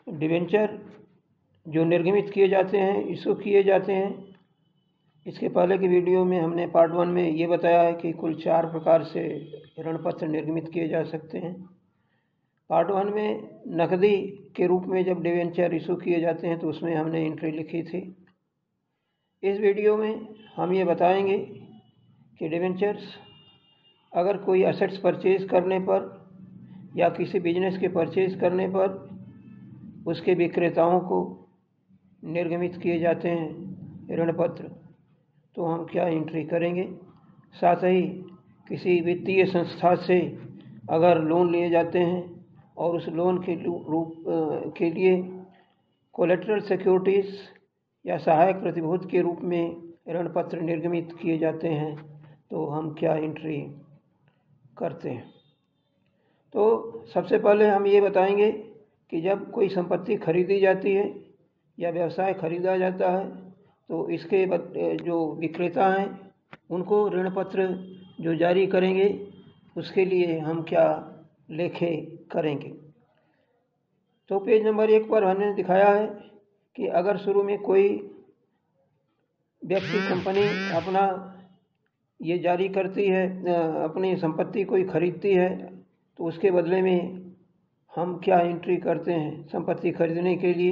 Debenture जो निर्गमित किए जाते हैं, इशू किए जाते हैं, इसके पहले की वीडियो में हमने पार्ट 1 में ये बताया है कि कुल 4 प्रकार से ऋण पत्र निर्गमित किए जा सकते हैं। पार्ट 1 में नकदी के रूप में जब डिबेंचर इशू किए जाते हैं तो उसमें हमने एंट्री लिखी थी। इस वीडियो में हम ये बताएंगे कि डिबेंचर्स अगर कोई एसेट्स परचेज करने पर या किसी बिजनेस के परचेज करने पर उसके विक्रेताओं को निर्गमित किए जाते हैं ऋण पत्र, तो हम क्या एंट्री करेंगे। साथ ही किसी वित्तीय संस्था से अगर लोन लिए जाते हैं और उस लोन के लिए कोलेटरल सिक्योरिटीज़ या सहायक प्रतिभूति के रूप में ऋण पत्र निर्गमित किए जाते हैं, तो हम क्या एंट्री करते हैं। तो सबसे पहले हम ये बताएंगे कि जब कोई संपत्ति खरीदी जाती है या व्यवसाय खरीदा जाता है तो इसके जो विक्रेता हैं उनको ऋण पत्र जो जारी करेंगे उसके लिए हम क्या लेखे करेंगे। तो पेज नंबर 1 पर हमने दिखाया है कि अगर शुरू में कोई व्यक्ति कंपनी अपना ये जारी करती है, अपनी संपत्ति कोई खरीदती है, तो उसके बदले में हम क्या एंट्री करते हैं संपत्ति खरीदने के लिए।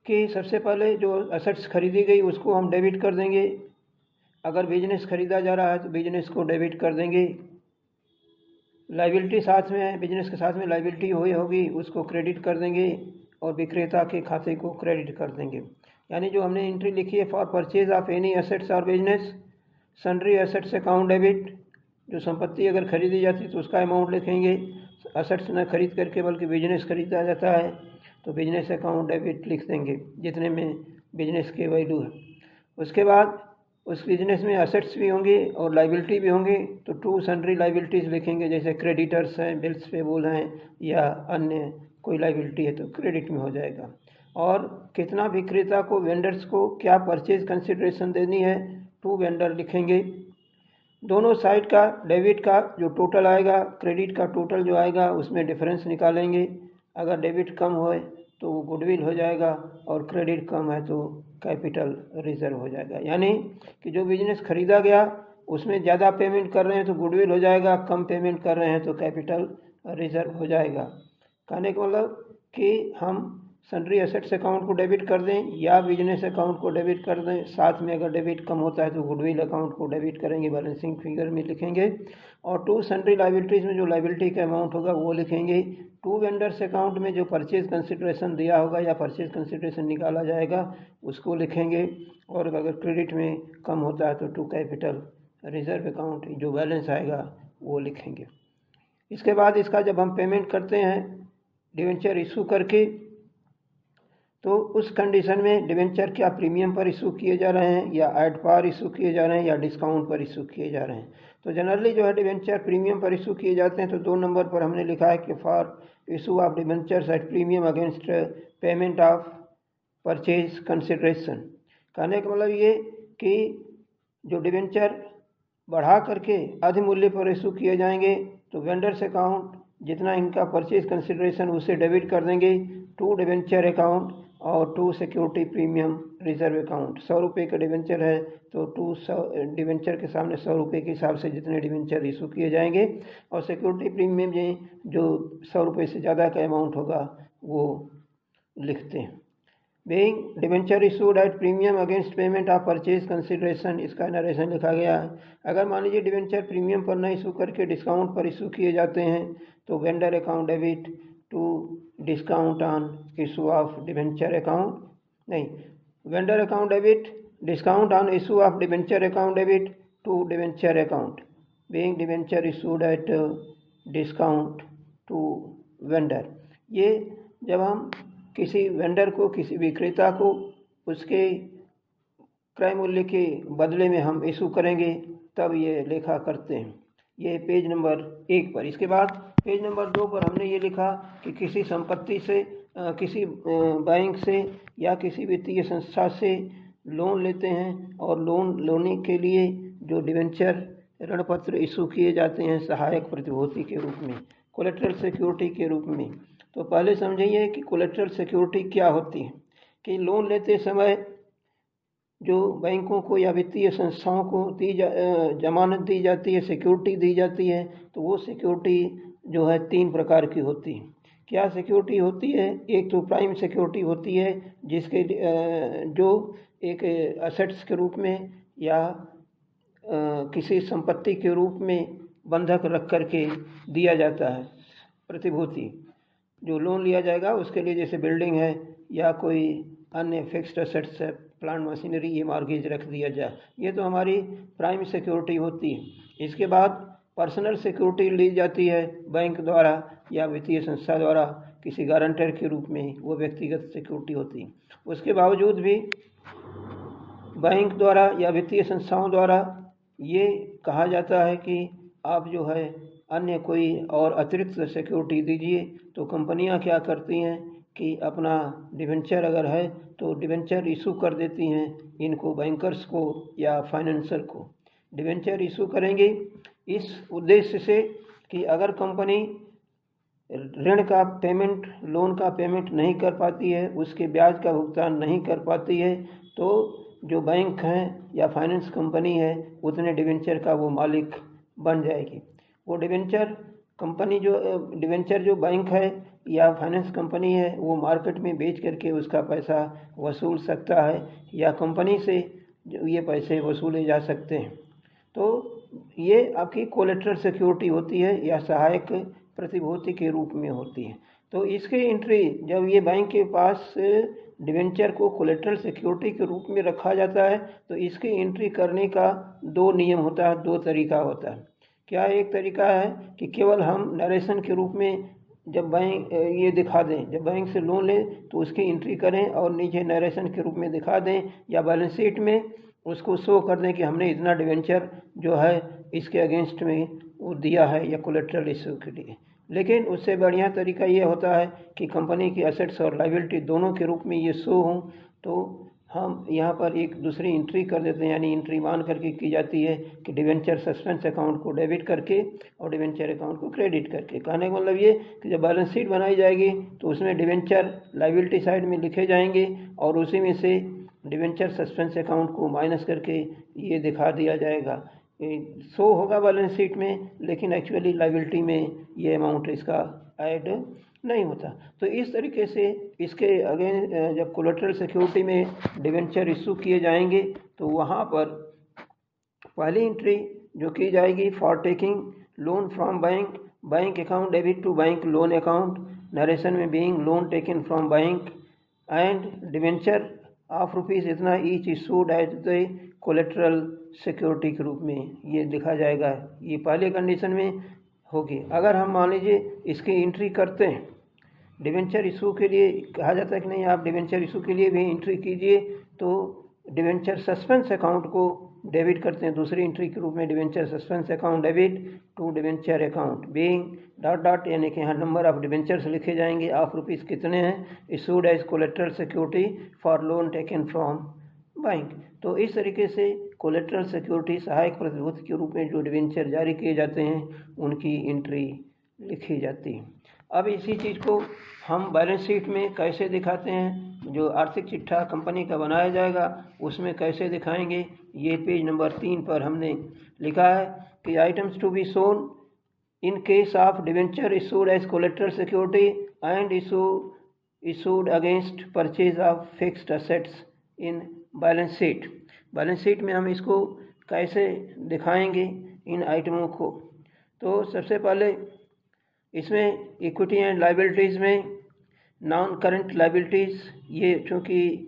कि सबसे पहले जो एसेट्स खरीदी गई उसको हम डेबिट कर देंगे। अगर बिजनेस खरीदा जा रहा है तो बिजनेस को डेबिट कर देंगे। लायबिलिटी साथ में है, बिजनेस के साथ में लायबिलिटी होगी उसको क्रेडिट कर देंगे और विक्रेता के खाते को क्रेडिट कर देंगे। यानी जो हमने एंट्री लिखी है, for purchase of any assets और business sundry assets account debit, जो संपत्ति अगर खरीदी जाती है तो उसका अमाउंट लिखेंगे। एसेट्स न खरीद करके बल्कि बिजनेस खरीदा जाता है तो बिजनेस अकाउंट डेबिट लिख देंगे जितने में बिजनेस के वैल्यू है। उसके बाद उस बिजनेस में एसेट्स भी होंगे और लायबिलिटी भी होंगे, तो 2 सन्ड्री लायबिलिटीज़ लिखेंगे, जैसे क्रेडिटर्स हैं, बिल्स पेबल हैं या अन्य कोई लायबिलिटी है तो क्रेडिट में हो जाएगा। और कितना विक्रेता को, वेंडर्स को क्या परचेज कंसिडरेशन देनी है, 2 वेंडर लिखेंगे। दोनों साइड का डेबिट का जो टोटल आएगा, क्रेडिट का टोटल जो आएगा उसमें डिफरेंस निकालेंगे। अगर डेबिट कम होए तो वो गुडविल हो जाएगा और क्रेडिट कम है तो कैपिटल रिजर्व हो जाएगा। यानी कि जो बिजनेस खरीदा गया उसमें ज़्यादा पेमेंट कर रहे हैं तो गुडविल हो जाएगा, कम पेमेंट कर रहे हैं तो कैपिटल रिजर्व हो जाएगा। कहने का मतलब कि हम सन्ड्री एसेट्स अकाउंट को डेबिट कर दें या बिजनेस अकाउंट को डेबिट कर दें। साथ में अगर डेबिट कम होता है तो गुडविल अकाउंट को डेबिट करेंगे, बैलेंसिंग फिगर में लिखेंगे। और 2 सन्ड्री लायबिलिटीज़ में जो लायबिलिटी का अमाउंट होगा वो लिखेंगे। 2 वेंडर्स अकाउंट में जो परचेज कंसिडरेशन दिया होगा या परचेज कंसिडरेशन निकाला जाएगा उसको लिखेंगे। और अगर क्रेडिट में कम होता है तो 2 कैपिटल रिजर्व अकाउंट जो बैलेंस आएगा वो लिखेंगे। इसके बाद इसका जब हम पेमेंट करते हैं डिवेंचर इशू करके, तो उस कंडीशन में डिवेंचर क्या प्रीमियम पर इशू किए जा रहे हैं या एट पार इशू किए जा रहे हैं या डिस्काउंट पर इशू किए जा रहे हैं। तो जनरली जो है डिवेंचर प्रीमियम पर इशू किए जाते हैं। तो 2 नंबर पर हमने लिखा है कि for issue of debentures at premium against payment of purchase consideration. कहने का मतलब ये कि जो डिवेंचर बढ़ा करके अधिमूल्य पर इशू किए जाएंगे तो वेंडर्स अकाउंट जितना इनका परचेज कंसिडरेशन उसे डेबिट कर देंगे। 2 डिवेंचर अकाउंट और 2 सिक्योरिटी प्रीमियम रिजर्व अकाउंट। 100 रुपये का डिवेंचर है तो 2 डिवेंचर के सामने 100 रुपये के हिसाब से जितने डिवेंचर इशू किए जाएंगे और सिक्योरिटी प्रीमियम जो 100 रुपये से ज़्यादा का अमाउंट होगा वो लिखते हैं। Being debenture issued at premium against payment of purchase consideration, इसका नरेशन लिखा गया है। अगर मान लीजिए डिवेंचर प्रीमियम पर न इशू करके डिस्काउंट पर इशू किए जाते हैं तो vendor account debit to discount on issue of debenture account, नहीं, vendor account debit discount on issue of debenture account debit to debenture account being debenture issued at discount to vendor. ये जब हम किसी vendor को, किसी विक्रेता को उसके क्रय मूल्य के बदले में हम इशू करेंगे तब ये लेखा करते हैं। ये पेज नंबर 1 पर। इसके बाद पेज नंबर 2 पर हमने ये लिखा कि किसी संपत्ति से, किसी बैंक से या किसी वित्तीय संस्था से लोन लेते हैं और लोन लेने के लिए जो डिवेंचर ऋण पत्र इशू किए जाते हैं सहायक प्रतिभूति के रूप में, कोलेट्रल सिक्योरिटी के रूप में। तो पहले समझिए कि कोलेट्रल सिक्योरिटी क्या होती है। कि लोन लेते समय जो बैंकों को या वित्तीय संस्थाओं को जमानत दी जाती है, सिक्योरिटी दी जाती है, तो वो सिक्योरिटी जो है 3 प्रकार की होती है। क्या सिक्योरिटी होती है? एक तो प्राइम सिक्योरिटी होती है, जिसके जो एक असेट्स के रूप में या किसी संपत्ति के रूप में बंधक रख करके दिया जाता है। प्रतिभूति जो लोन लिया जाएगा उसके लिए, जैसे बिल्डिंग है या कोई अन्य फिक्स्ड असेट्स है, प्लांट मशीनरी, ये मॉर्गेज रख दिया जाए, ये तो हमारी प्राइम सिक्योरिटी होती है। इसके बाद पर्सनल सिक्योरिटी ली जाती है बैंक द्वारा या वित्तीय संस्था द्वारा किसी गारंटर के रूप में, वो व्यक्तिगत सिक्योरिटी होती है। उसके बावजूद भी बैंक द्वारा या वित्तीय संस्थाओं द्वारा ये कहा जाता है कि आप जो है अन्य कोई और अतिरिक्त सिक्योरिटी दीजिए। तो कंपनियां क्या करती हैं कि अपना डिवेंचर अगर है तो डिवेंचर इशू कर देती हैं इनको, बैंकर्स को या फाइनेंसर को डिवेंचर इशू करेंगे इस उद्देश्य से कि अगर कंपनी ऋण का पेमेंट, लोन का पेमेंट नहीं कर पाती है, उसके ब्याज का भुगतान नहीं कर पाती है, तो जो बैंक हैं या फाइनेंस कंपनी है उतने डिवेंचर का वो मालिक बन जाएगी। वो डिवेंचर कंपनी डिवेंचर जो बैंक है या फाइनेंस कंपनी है वो मार्केट में बेच करके उसका पैसा वसूल सकता है या कंपनी से ये पैसे वसूले जा सकते हैं। तो ये आपकी कोलेट्रल सिक्योरिटी होती है या सहायक प्रतिभूति के रूप में होती है। तो इसकी एंट्री जब ये बैंक के पास डिवेंचर को कोलेट्रल सिक्योरिटी के रूप में रखा जाता है तो इसकी एंट्री करने का 2 नियम होता है, 2 तरीका होता है। क्या एक तरीका है कि केवल हम नरेशन के रूप में जब बैंक ये दिखा दें, जब बैंक से लोन लें तो उसकी एंट्री करें और नीचे नरेशन के रूप में दिखा दें या बैलेंस शीट में उसको शो कर दें कि हमने इतना डिवेंचर जो है इसके अगेंस्ट में वो दिया है या कोलेट्रल इशू के लिए। लेकिन उससे बढ़िया तरीका ये होता है कि कंपनी की एसेट्स और लायबिलिटी दोनों के रूप में ये शो हों। तो हम यहाँ पर एक दूसरी एंट्री कर देते हैं, यानी एंट्री मान करके की जाती है कि डिवेंचर सस्पेंस अकाउंट को डेबिट करके और डिवेंचर अकाउंट को क्रेडिट करके। कहने का मतलब ये कि जब बैलेंस शीट बनाई जाएगी तो उसमें डिवेंचर लायबिलिटी साइड में लिखे जाएंगे और उसी में से डिवेंचर सस्पेंस अकाउंट को माइनस करके ये दिखा दिया जाएगा, शो होगा बैलेंस शीट में, लेकिन एक्चुअली लायबिलिटी में ये अमाउंट इसका ऐड नहीं होता। तो इस तरीके से इसके अगेन जब कोलेट्रल सिक्योरिटी में डिवेंचर इशू किए जाएंगे तो वहाँ पर पहली एंट्री जो की जाएगी for taking loan from bank, bank account debit to bank loan account, narration में being loan taken from bank and debenture of rupees इतना each issued as the collateral security के रूप में ये लिखा जाएगा। ये पहले कंडीशन में होगी। अगर हम मान लीजिए इसकी एंट्री करते हैं डिवेंचर इशू के लिए, कहा जाता है कि नहीं आप डिवेंचर इशू के लिए भी एंट्री कीजिए, तो डिवेंचर सस्पेंस अकाउंट को डेबिट करते हैं दूसरी एंट्री के रूप में, debenture suspense account debit to debenture account being dot dot, यानी कि यहाँ नंबर ऑफ डिवेंचर्स लिखे जाएंगे, ऑफ रुपीज़ कितने हैं, issued as collateral security for loan taken from bank. तो इस तरीके से कोलेट्रल सिक्योरिटी सहायक प्रतिभूति के रूप में जो डिवेंचर जारी किए जाते हैं उनकी एंट्री लिखी जाती है। अब इसी चीज़ को हम बैलेंस शीट में कैसे दिखाते हैं, जो आर्थिक चिट्ठा कंपनी का बनाया जाएगा उसमें कैसे दिखाएंगे, ये पेज नंबर 3 पर हमने लिखा है कि items to be shown in case of debenture issued as collateral security and issued against purchase of fixed assets in balance sheet. Balance sheet में हम इसको कैसे दिखाएंगे इन आइटमों को। तो सबसे पहले इसमें इक्विटी एंड लायबिलिटीज़ में नॉन करंट लायबिलिटीज़, ये चूँकि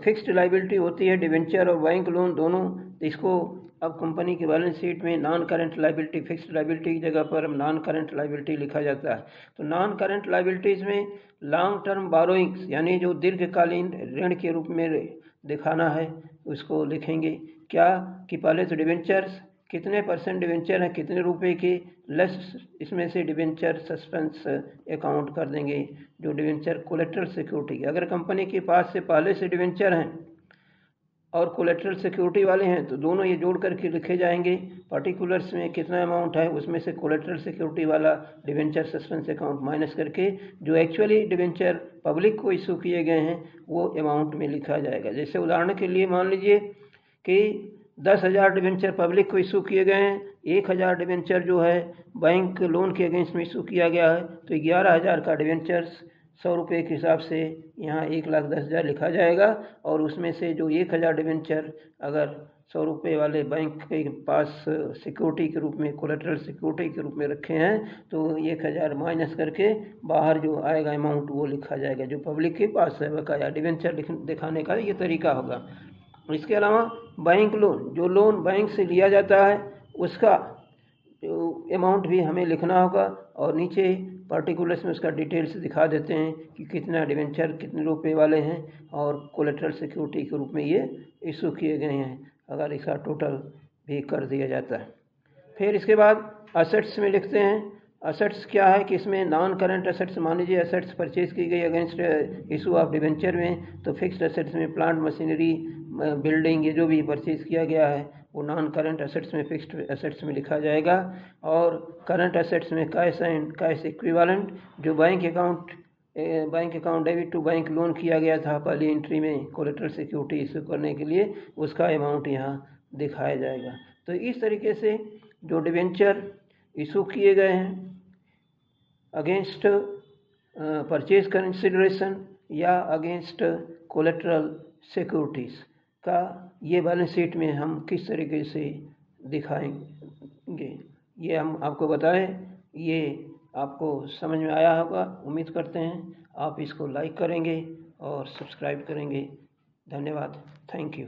फिक्स्ड लायबिलिटी होती है डिवेंचर और बैंक लोन दोनों, तो इसको अब कंपनी की बैलेंस शीट में non current liability, fixed liability की जगह पर नॉन करंट लायबिलिटी लिखा जाता है। तो नॉन करंट लायबिलिटीज़ में लॉन्ग टर्म बोरोइंग्स, यानी जो दीर्घकालीन ऋण के रूप में दिखाना है उसको लिखेंगे। क्या कि पहले तो डिवेंचर्स कितने % डिवेंचर हैं, कितने रुपए के, लेस इसमें से डिवेंचर सस्पेंस अकाउंट कर देंगे जो डिवेंचर कोलेट्रल सिक्योरिटी। अगर कंपनी के पास से पहले से डिवेंचर हैं और कोलेट्रल सिक्योरिटी वाले हैं तो दोनों ये जोड़ करके लिखे जाएंगे। पर्टिकुलर्स में कितना अमाउंट है उसमें से कोलेट्रल सिक्योरिटी वाला डिवेंचर सस्पेंस अकाउंट माइनस करके जो एक्चुअली डिवेंचर पब्लिक को इशू किए गए हैं वो अमाउंट में लिखा जाएगा। जैसे उदाहरण के लिए मान लीजिए कि 10,000 डिवेंचर पब्लिक को इशू किए गए हैं, 1,000 डिवेंचर जो है बैंक लोन के अगेंस्ट में इशू किया गया है, तो 11,000 का डिवेंचर्स 100 रुपये के हिसाब से यहाँ 1,10,000 लिखा जाएगा। और उसमें से जो 1,000 डिवेंचर अगर 100 रुपये वाले बैंक के पास सिक्योरिटी के रूप में, कोलेट्रल सिक्योरिटी के रूप में रखे हैं, तो 1,000 माइनस करके बाहर जो आएगा अमाउंट वो लिखा जाएगा जो पब्लिक के पास है बकाया। डिवेंचर दिखाने का ये तरीका होगा। इसके अलावा बैंक लोन, जो लोन बैंक से लिया जाता है उसका अमाउंट भी हमें लिखना होगा और नीचे पर्टिकुलर्स में उसका डिटेल्स दिखा देते हैं कि कितना डिवेंचर कितने रुपए वाले हैं और कोलेट्रल सिक्योरिटी के रूप में ये इशू किए गए हैं, अगर इसका टोटल भी कर दिया जाता है। फिर इसके बाद असेट्स में लिखते हैं। असेट्स क्या है कि इसमें नॉन करंट असेट्स, मान लीजिए असेट्स परचेज की गई अगेंस्ट इशू ऑफ डिवेंचर में, तो फिक्स्ड असेट्स में प्लांट मशीनरी बिल्डिंग ये जो भी परचेज किया गया है वो नॉन करंट असेट्स में, फिक्स्ड असेट्स में लिखा जाएगा। और करंट असेट्स में कैश एंड कैश इक्विवेलेंट, जो bank account debit to bank loan किया गया था पहली एंट्री में कोलेट्रल सिक्योरिटी इशू करने के लिए, उसका अमाउंट यहाँ दिखाया जाएगा। तो इस तरीके से जो डिवेंचर इशू किए गए हैं अगेंस्ट परचेज कंसिडरेशन या अगेंस्ट कोलेट्रल सिक्योरिटीज़ का ये बैलेंस शीट में हम किस तरीके से दिखाएंगे ये हम आपको बताएं। ये आपको समझ में आया होगा, उम्मीद करते हैं आप इसको लाइक करेंगे और सब्सक्राइब करेंगे। धन्यवाद, थैंक यू।